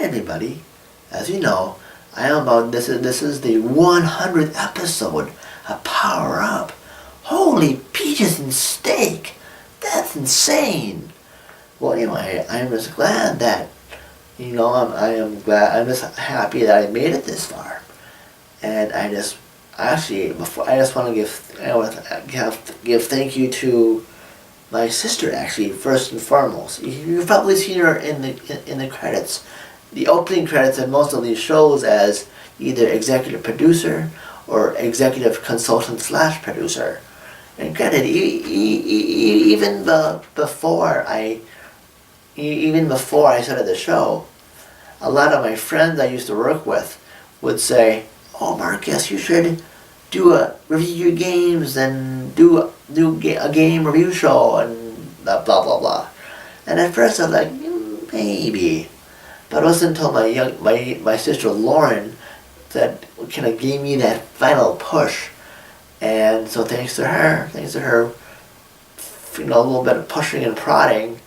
everybody. As you know, I am about this is the 100th episode of Power Up. Holy peaches and steak! That's insane. Well, anyway, I'm just glad that I'm just happy that I made it this far, and I just want to give thank you to my sister, actually, first and foremost. You've probably seen her in the credits, the opening credits of most of these shows as either executive producer or executive consultant / producer. And granted, even before I started the show, a lot of my friends I used to work with would say, "Oh, Marcus, you should review your games and do a game review show and blah blah blah." And at first I was like, maybe, but it wasn't until my sister Lauren that kind of gave me that final push. And so thanks to her, a little bit of pushing and prodding,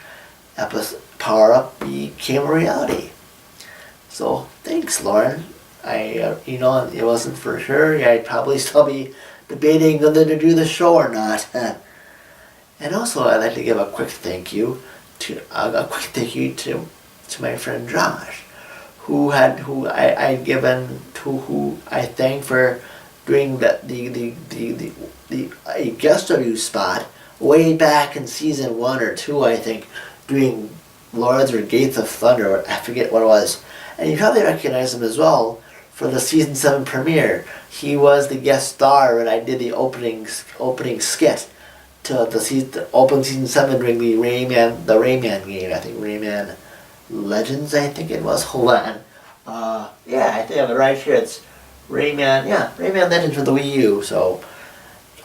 Power Up became a reality. So thanks, Lauren. It wasn't for her, I'd probably still be debating whether to do the show or not. And also, I'd like to give a quick thank you to my friend Josh, who I thank for doing a guest review spot way back in season 1 or 2, I think, doing Lords or Gates of Thunder. I forget what it was. And you probably recognize him as well for the season 7 premiere. He was the guest star when I did the opening skit to open season 7 during the Rayman game. I think Rayman Legends, I think it was. Hold on. I think I have it right here. It's Rayman Legends for the Wii U. So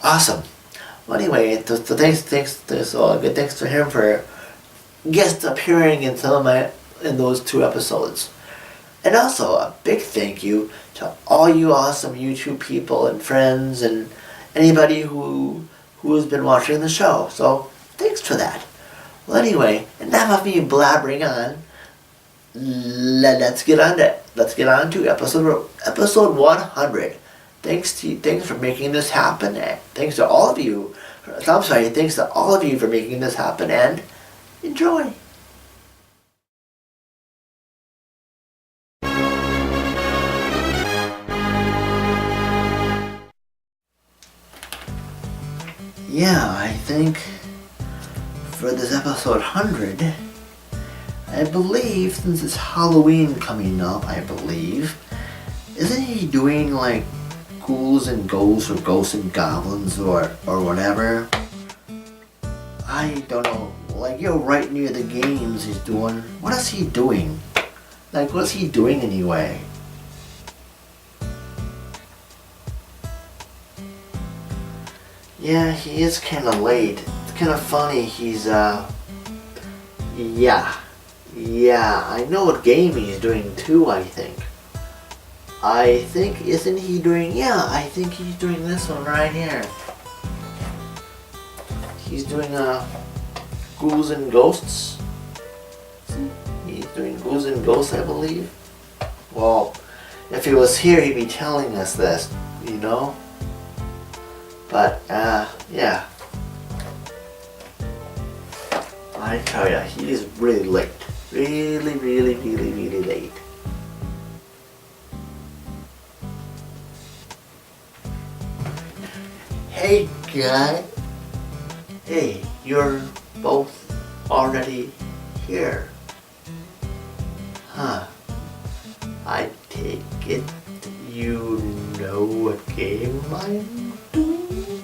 awesome. Well, anyway, so thanks to him for guest appearing in in those 2 episodes. And also a big thank you to all you awesome YouTube people and friends and anybody who's been watching the show. So thanks for that. Well, anyway, enough of me blabbering on. Let's get on to episode 100. Thanks for making this happen. Thanks to all of you for making this happen, and enjoy. Yeah, I think for this episode 100, I believe, since it's Halloween coming up, isn't he doing like Ghouls and Ghosts or Ghosts and Goblins or whatever? I don't know. Like, right near the games he's doing. What is he doing? Like, what's he doing anyway? Yeah, he is kind of late. It's kind of funny. He's, Yeah, I know what game he's doing too, I think. Isn't he doing, I think he's doing this one right here. He's doing, Ghouls and Ghosts. He's doing Ghouls and Ghosts, I believe. Well, if he was here, he'd be telling us this, But, yeah. I tell ya, he is really late. Really, really, really, really late. Hey, guy. Hey, you're both already here. Huh. I take it you know what game I'm doing?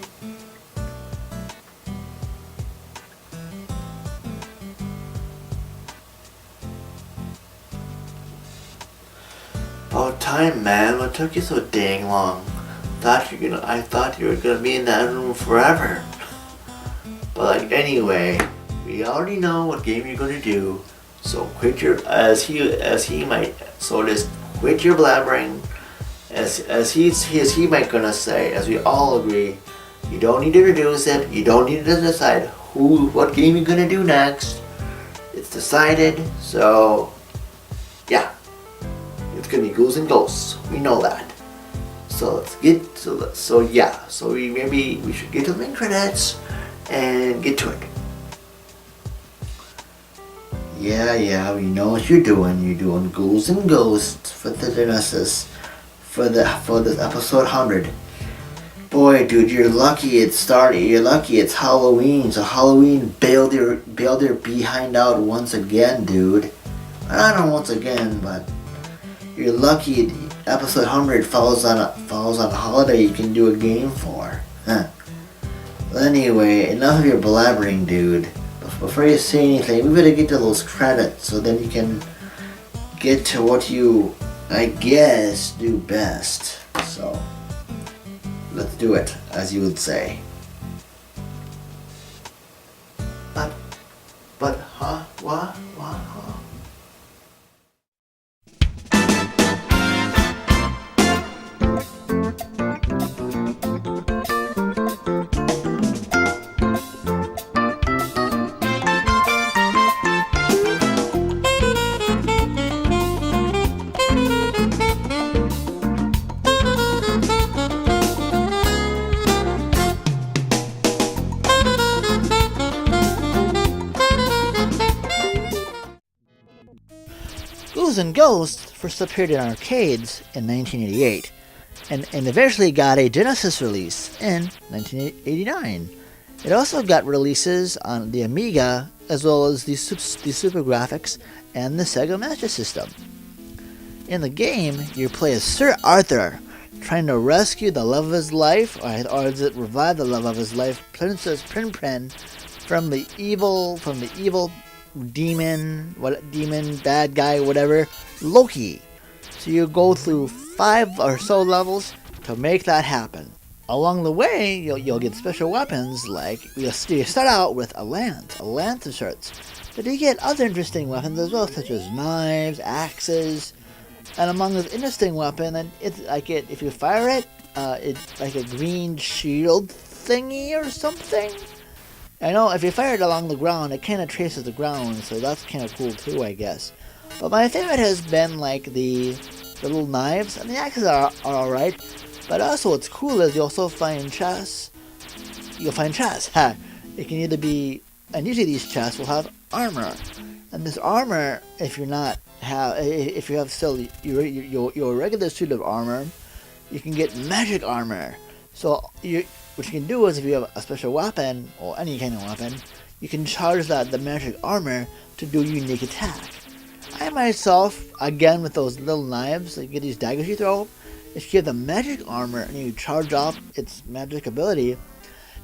About time, man. What took you so dang long? I thought you were gonna be in that room forever. But anyway, we already know what game you're gonna do. So quit your just quit your blabbering. As he might gonna say, as we all agree, you don't need to introduce it. You don't need to decide what game you're gonna do next. It's decided. So yeah, gonna be Ghouls and Ghosts. We know that. So let's get to so we should get to the main credits and get to it. Yeah, we know what you're doing. You're doing Ghouls and Ghosts for the Genesis for this episode 100. Boy, dude, you're lucky it started. You're lucky it's Halloween. So Halloween bailed your behind out once again, dude. I don't know once again, but you're lucky. Episode 100 falls on a holiday you can do a game for. Huh. Well, anyway, enough of your blabbering, dude. Before you say anything, we better get to those credits so then you can get to what you, I guess, do best. So, let's do it, as you would say. What? Ghouls and Ghosts first appeared in arcades in 1988, and eventually got a Genesis release in 1989. It also got releases on the Amiga, as well as the Super Graphics and the Sega Master System. In the game, you play as Sir Arthur, trying to rescue the love of his life, or is it revive the love of his life, Princess Prin from the evil demon, bad guy, whatever, Loki. So you go through 5 or so levels to make that happen. Along the way, you'll get special weapons, like you start out with a lance of sorts, but you get other interesting weapons as well, such as knives, axes, and among this interesting weapon, and it's like if you fire it, it's like a green shield thingy or something. I know if you fire it along the ground, it kind of traces the ground, so that's kind of cool too, I guess. But my favorite has been like the little knives, and the axes are alright. But also what's cool is you also find chests. You'll find chests. It can either be, and usually these chests will have armor. And this armor, if you have still your regular suit of armor, you can get magic armor. So what you can do is, if you have a special weapon, or any kind of weapon, you can charge the magic armor to do a unique attack. I myself, again with those little knives, you get these daggers you throw, if you have the magic armor and you charge up its magic ability,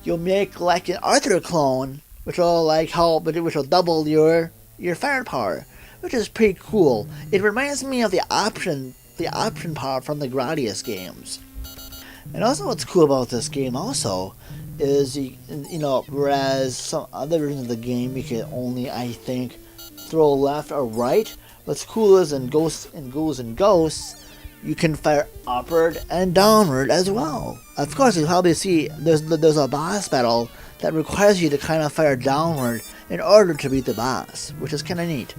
you'll make like an Arthur clone, which will double your firepower, which is pretty cool. It reminds me of the option power from the Gradius games. And also what's cool about this game also is, whereas some other versions of the game you can only, I think, throw left or right, what's cool is in Ghouls and Ghosts, you can fire upward and downward as well. Of course, you probably see there's a boss battle that requires you to kind of fire downward in order to beat the boss, which is kind of neat.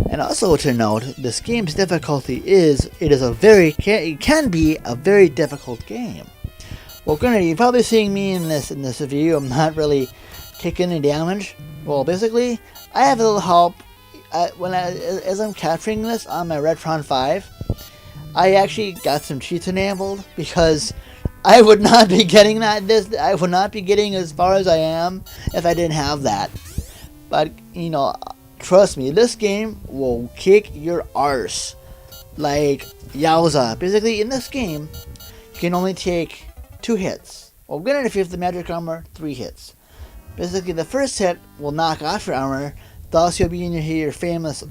And also to note, this game's difficulty it can be a very difficult game. Well, granted, you're probably seeing me in this review. I'm not really taking any damage. Well, basically, I have a little help. As I'm capturing this on my Retron 5, I actually got some cheats enabled, because I would not be getting I would not be getting as far as I am if I didn't have that. But trust me, this game will kick your arse like yowza. Basically, in this game, you can only take 2 hits. Well, granted, if you have the magic armor, 3 hits. Basically, the first hit will knock off your armor, thus you'll be in your famous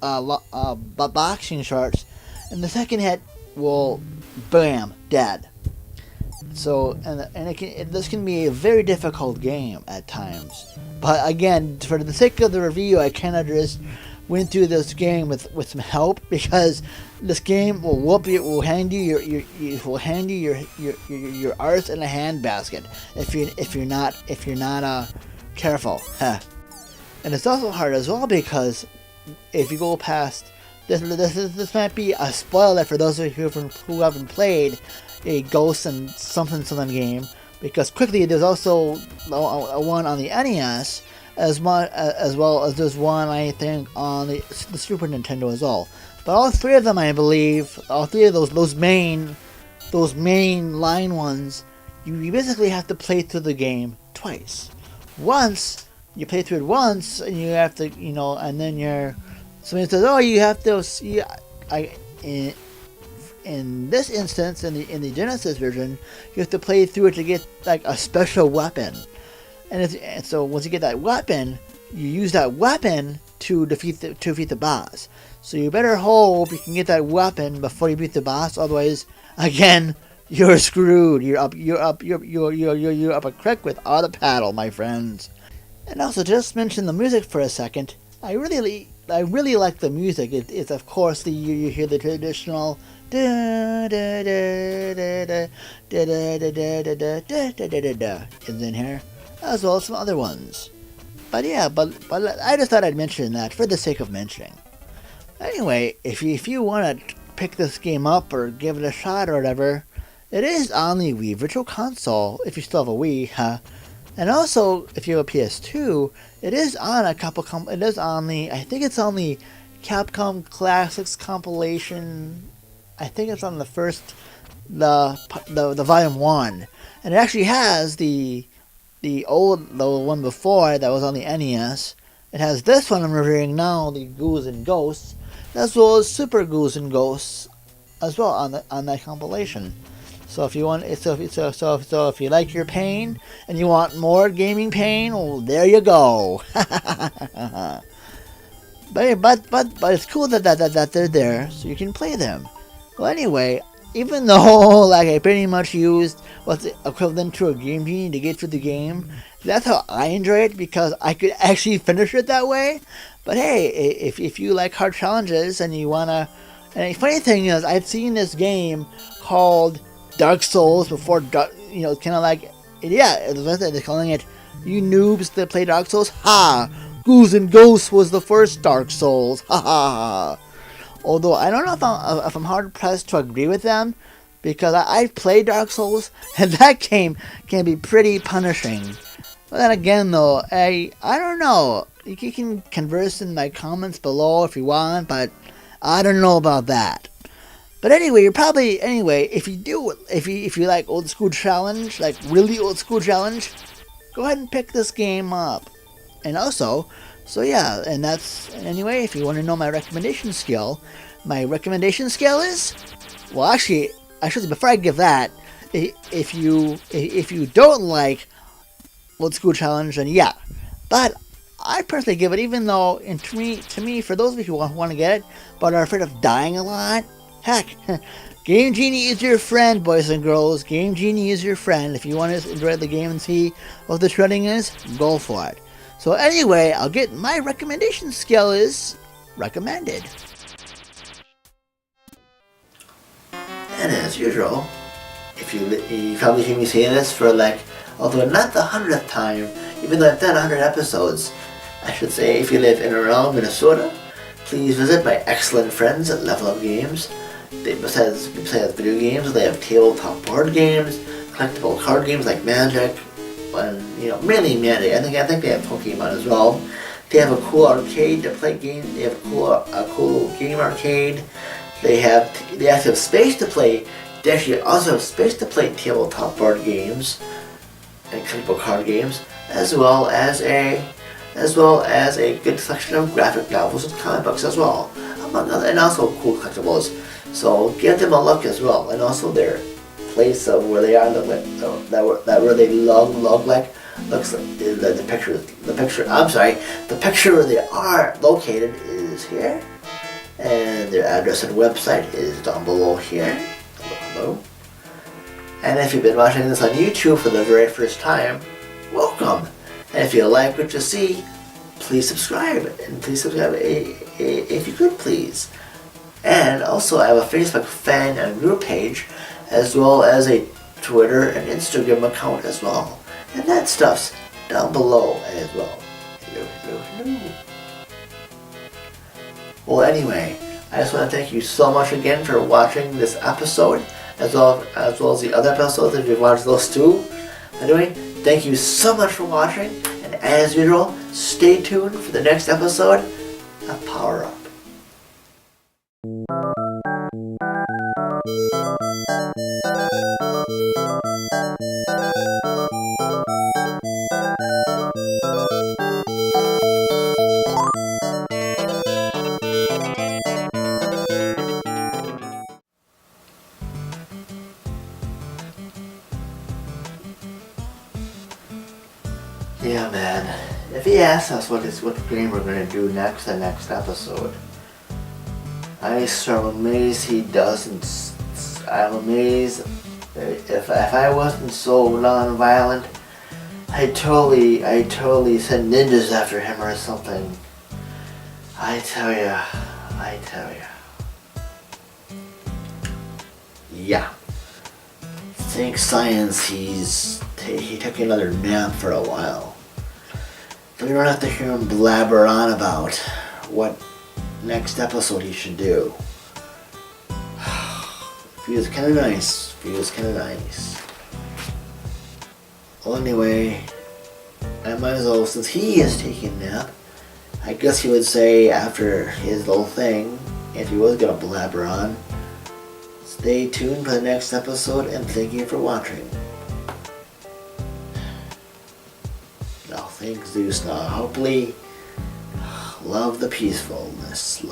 boxing shorts, and the second hit will, bam, dead. So, this can be a very difficult game at times. But again, for the sake of the review, I kind of just went through this game with some help, because this game will hand you your arse in a handbasket if you're not careful. And it's also hard as well, because if you go past this might be a spoiler for those of you who haven't played a Ghosts and something game, because quickly there's also one on the NES, as well as there's one I think on the Super Nintendo as well. But all three of them, I believe, all three of those main line ones, you basically have to play through the game twice. Once you play through it once, and you have to, and then somebody says, "Oh, you have to." In this instance, in the Genesis version, you have to play through it to get like a special weapon, and so once you get that weapon, you use that weapon to defeat the boss. So you better hope you can get that weapon before you beat the boss. Otherwise, again, you're screwed. You're up a creek without a paddle, my friends. And also, just mention the music for a second. I really like the music. It's of course you hear the traditional is in here, as well as some other ones. But yeah, but I just thought I'd mention that for the sake of mentioning. Anyway, if you want to pick this game up or give it a shot or whatever, it is on the Wii Virtual Console if you still have a Wii, and also if you have a PS2, it is on I think it's on the Capcom Classics compilation. I think it's on the volume 1, and it actually has the one before that was on the NES. It has this one I'm reviewing now, the Ghouls and Ghosts, as well as Super Ghouls and Ghosts, as well on that compilation. So if you want, so if you like your pain and you want more gaming pain, well, there you go. but it's cool that they're there, so you can play them. Well, anyway, even though like I pretty much used what's equivalent to a Game Genie to get through the game, that's how I enjoy it, because I could actually finish it that way. But hey, if you like hard challenges and you wanna, and the funny thing is, I've seen this game called Dark Souls before, kind of like, yeah, they're calling it, you noobs that play Dark Souls, ha! Ghouls and Ghosts was the first Dark Souls, ha ha ha! Although I don't know if I'm hard pressed to agree with them, because I've played Dark Souls, and that game can be pretty punishing. But then again, though, I don't know. You can converse in my comments below if you want, but I don't know about that. But anyway, if you like old school challenge, like really old school challenge, go ahead and pick this game up. And also, so yeah, and anyway, if you want to know my recommendation scale is, well, actually, before I give that, if you don't like old school challenge, then yeah, but I personally give it, even though, and to me, for those of you who want to get it, but are afraid of dying a lot, heck, Game Genie is your friend, boys and girls. Game Genie is your friend. If you want to enjoy the game and see what the shredding is, go for it. So anyway, I'll get my recommendation scale is recommended. And as usual, if you probably hear me say this for although not the 100th time, even though I've done 100 episodes, I should say, if you live in and around Minnesota, please visit my excellent friends at Level Up Games. Besides video games, they have tabletop board games, collectible card games like Magic, and mainly Magic. I think they have Pokemon as well. They have a cool arcade to play games. They have a cool game arcade. They actually have space to play. They actually also have space to play tabletop board games and collectible card games, as well as a good selection of graphic novels and comic books as well, among other, and also cool collectibles. So give them a look as well, and also their place of where they are, where they look like, looks like the picture where they are located is here, and their address and website is down below here. Hello. And if you've been watching this on YouTube for the very first time, welcome. And if you like what you see, please subscribe, and please subscribe if you could, please. And also, I have a Facebook fan and group page, as well as a Twitter and Instagram account as well. And that stuff's down below as well. Hello. Well, anyway, I just want to thank you so much again for watching this episode, as well as the other episodes if you've watched those too. Anyway, thank you so much for watching, and as usual, stay tuned for the next episode of Power Up. Yeah, man. If he asks us what game we're gonna do next, the next episode, I'm amazed he doesn't. I'm amazed. If I wasn't so non-violent, I totally send ninjas after him or something. I tell ya. Yeah. Thank science, he took another nap for a while. So we don't have to hear him blabber on about what next episode he should do. Feels kinda nice. Well, anyway, I might as well, since he is taking a nap, I guess he would say after his little thing, if he was gonna blabber on, stay tuned for the next episode and thank you for watching. Now, thank Zeus now. Hopefully, love the peacefulness.